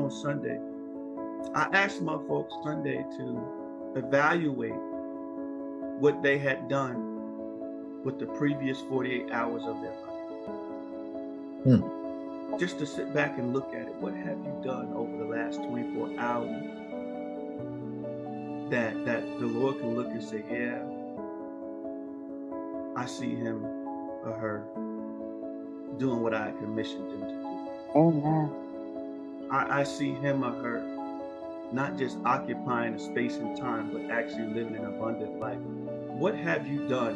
on Sunday. I asked my folks Sunday to evaluate what they had done with the previous 48 hours of their life. Just to sit back and look at it. What have you done over the last 24 hours that the Lord can look and say, yeah, I see him or her doing what I commissioned them to do. Amen. I see him or her not just occupying a space and time, but actually living an abundant life. What have you done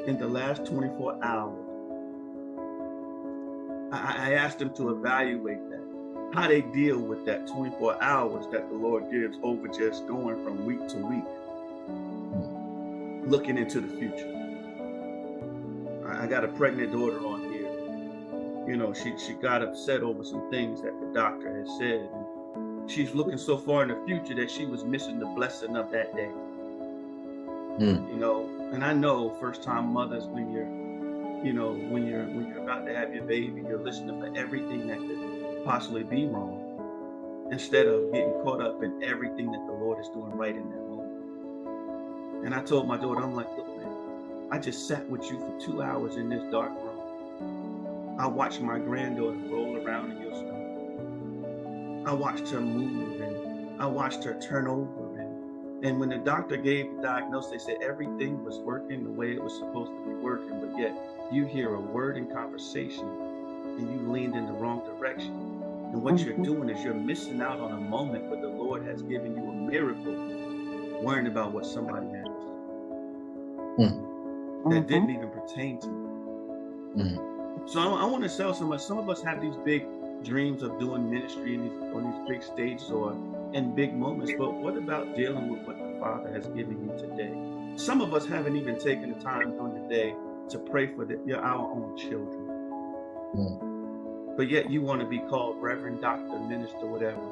in the last 24 hours? I asked them to evaluate that, how they deal with that 24 hours that the Lord gives over just going from week to week, looking into the future. I got a pregnant daughter on here. You know, she got upset over some things that the doctor had said. And she's looking so far in the future that she was missing the blessing of that day. You know, and I know first-time mothers, when you're about to have your baby, you're listening for everything that could possibly be wrong, instead of getting caught up in everything that the Lord is doing right in that moment. And I told my daughter, I'm like, look, man, I just sat with you for 2 hours in this dark room. I watched my granddaughter roll around in your stomach. I watched her move, and I watched her turn over. And when the doctor gave the diagnosis, they said everything was working the way it was supposed to be working, but yet you hear a word in conversation and you leaned in the wrong direction. And what you're doing is you're missing out on a moment where the Lord has given you a miracle, worrying about what somebody has that didn't even pertain to you. So I want to tell some of us have these big dreams of doing ministry on these big stages or in big moments, but what about dealing with what the Father has given you today? Some of us haven't even taken the time during the day to pray for our own children. But yet you want to be called reverend, doctor, minister, whatever.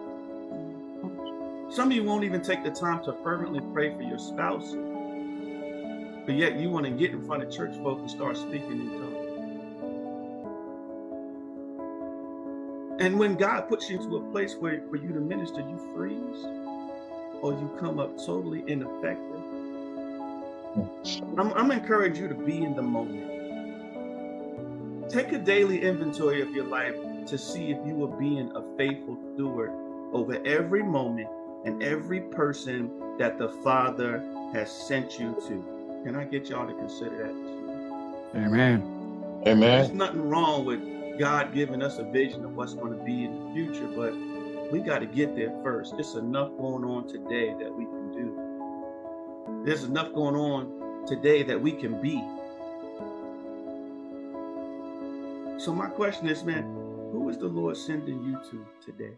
Some of you won't even take the time to fervently pray for your spouse, but yet you want to get in front of church folk and start speaking in tongues. And when God puts you into a place where for you to minister, you freeze or you come up totally ineffective. I'm encouraging you to be in the moment. Take a daily inventory of your life to see if you are being a faithful steward over every moment and every person that the Father has sent you to. Can I get y'all to consider that? Amen. Amen. There's nothing wrong with God giving us a vision of what's going to be in the future, but we got to get there first. There's enough going on today that we can do. There's enough going on today that we can be. So my question is, man, who is the Lord sending you to today?